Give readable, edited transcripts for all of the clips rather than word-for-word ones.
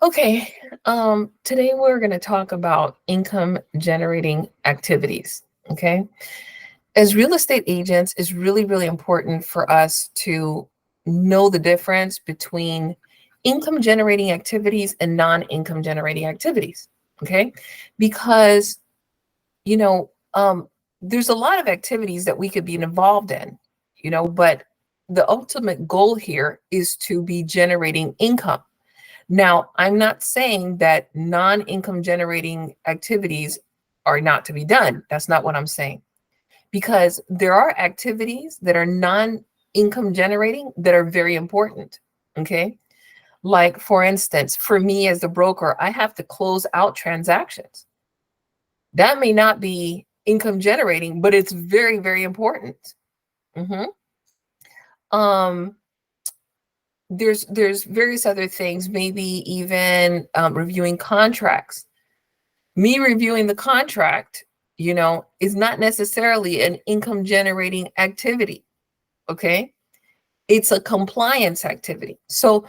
Okay, today we're going to talk about income generating activities. Okay, as real estate agents, it's really, really important for us to know the difference between income generating activities and non income generating activities. Okay, because you know, there's a lot of activities that we could be involved in, but the ultimate goal here is to be generating income. Now, I'm not saying that non-income generating activities are not to be done. That's not what I'm saying. Because there are activities that are non-income generating that are very important. Okay. Like, for instance, for me as the broker, I have to close out transactions. That may not be income generating, but it's very, very important. Mhm. Um, there's various other things, maybe even reviewing contracts. Me reviewing the contract, is not necessarily an income generating activity. Okay. It's a compliance activity. So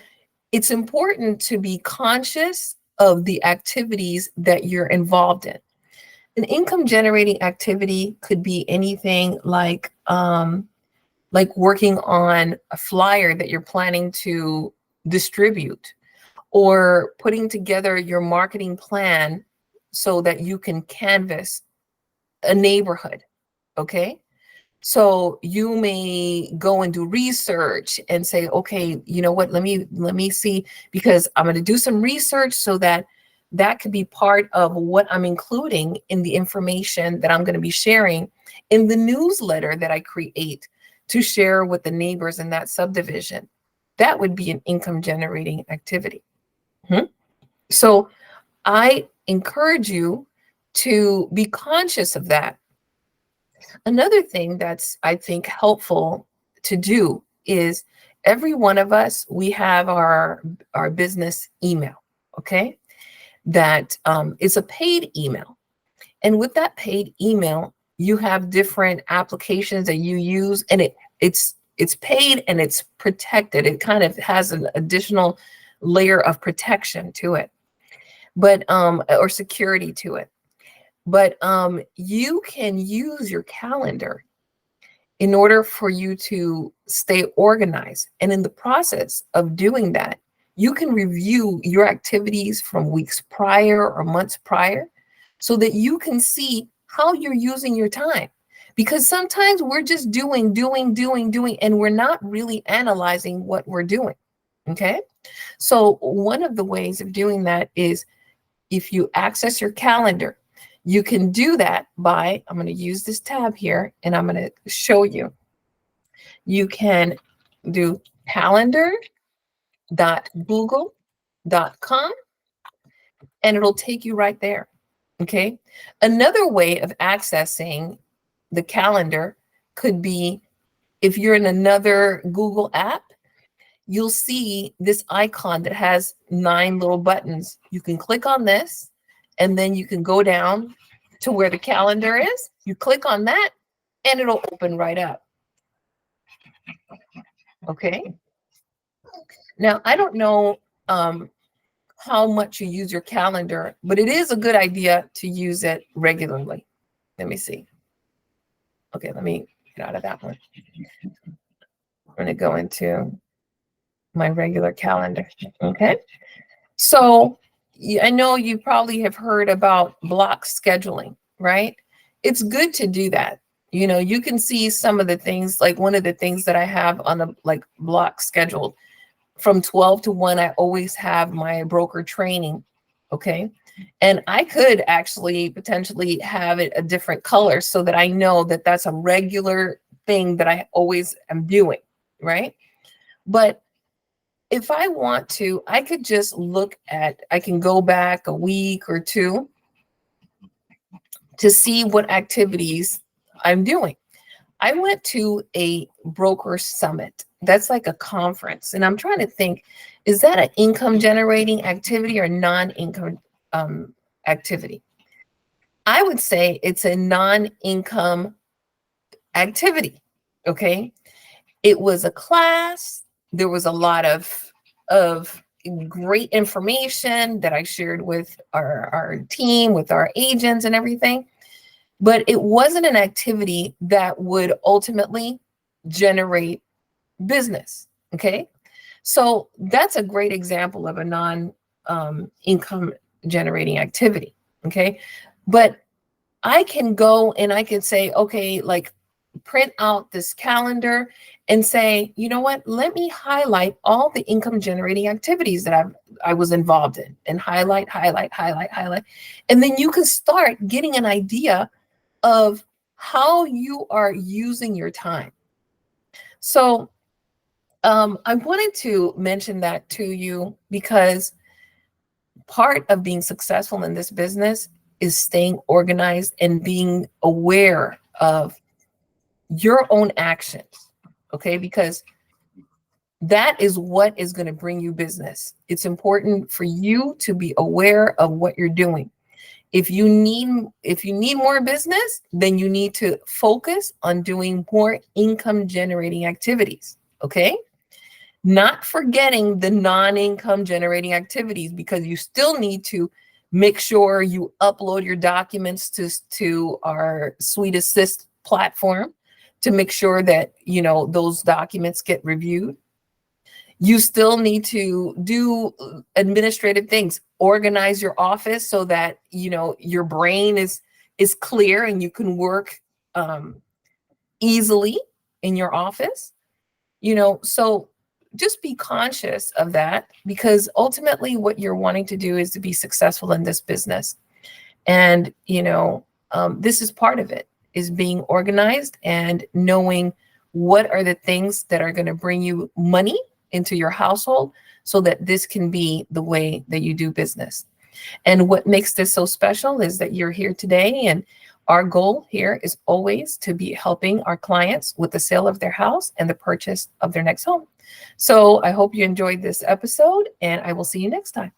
it's important to be conscious of the activities that you're involved in. An income generating activity could be anything like working on a flyer that you're planning to distribute, or putting together your marketing plan so that you can canvas a neighborhood. Okay. So you may go and do research and say, okay, you know what, let me see, because I'm going to do some research so that could be part of what I'm including in the information that I'm going to be sharing in the newsletter that I create to share with the neighbors in that subdivision. That would be an income generating activity. Mhm. So I encourage you to be conscious of that. Another thing that's, I think, helpful to do is, every one of us, we have our business email. Okay. That is a paid email. And with that paid email, you have different applications that you use, and it's paid and it's protected. It kind of has an additional layer of protection to it, but or security to it. But you can use your calendar in order for you to stay organized. And in the process of doing that, you can review your activities from weeks prior or months prior so that you can see how you're using your time. Because sometimes we're just doing, and we're not really analyzing what we're doing. Okay. So, one of the ways of doing that is, if you access your calendar, you can do that by, I'm going to use this tab here and I'm going to show you. You can do calendar.google.com and it'll take you right there. Okay. Another way of accessing the calendar could be, if you're in another Google app, you'll see this icon that has 9 little buttons. You can click on this, and then you can go down to where the calendar is. You click on that, and it'll open right up. Okay. Now, I don't know how much you use your calendar, but it is a good idea to use it regularly. Let me see. Okay, let me get out of that one. I'm going to go into my regular calendar. Okay. So I know you probably have heard about block scheduling, right? It's good to do that. You can see some of the things, like one of the things that I have on the like block scheduled from 12 to 1, I always have my broker training. Okay. And I could actually potentially have it a different color so that I know that that's a regular thing that I always am doing. Right. But if I want to, I could just I can go back a week or two to see what activities I'm doing. I went to a broker summit. That's like a conference. And I'm trying to think, is that an income generating activity or non-income activity? I would say it's a non-income activity. Okay. It was a class. There was a lot of great information that I shared with our team, with our agents and everything. But it wasn't an activity that would ultimately generate business. Okay. So that's a great example of a non-income generating activity. Okay. But I can go and I can say, okay, like print out this calendar and say, you know what, let me highlight all the income generating activities that I was involved in, and highlight. And then you can start getting an idea of how you are using your time. So I wanted to mention that to you because part of being successful in this business is staying organized and being aware of your own actions. Okay, because that is what is going to bring you business. It's important for you to be aware of what you're doing. If you need more business, then you need to focus on doing more income generating activities. Okay, not forgetting the non-income generating activities, because you still need to make sure you upload your documents to our Suite Assist platform to make sure that, you know, those documents get reviewed. You still need to do administrative things, organize your office so that, you know, your brain is clear and you can work easily in your office, you know. So just be conscious of that, because ultimately what you're wanting to do is to be successful in this business. And, you know, this is part of it, is being organized and knowing what are the things that are going to bring you money into your household so that this can be the way that you do business. And what makes this so special is that you're here today, and our goal here is always to be helping our clients with the sale of their house and the purchase of their next home. So I hope you enjoyed this episode, and I will see you next time.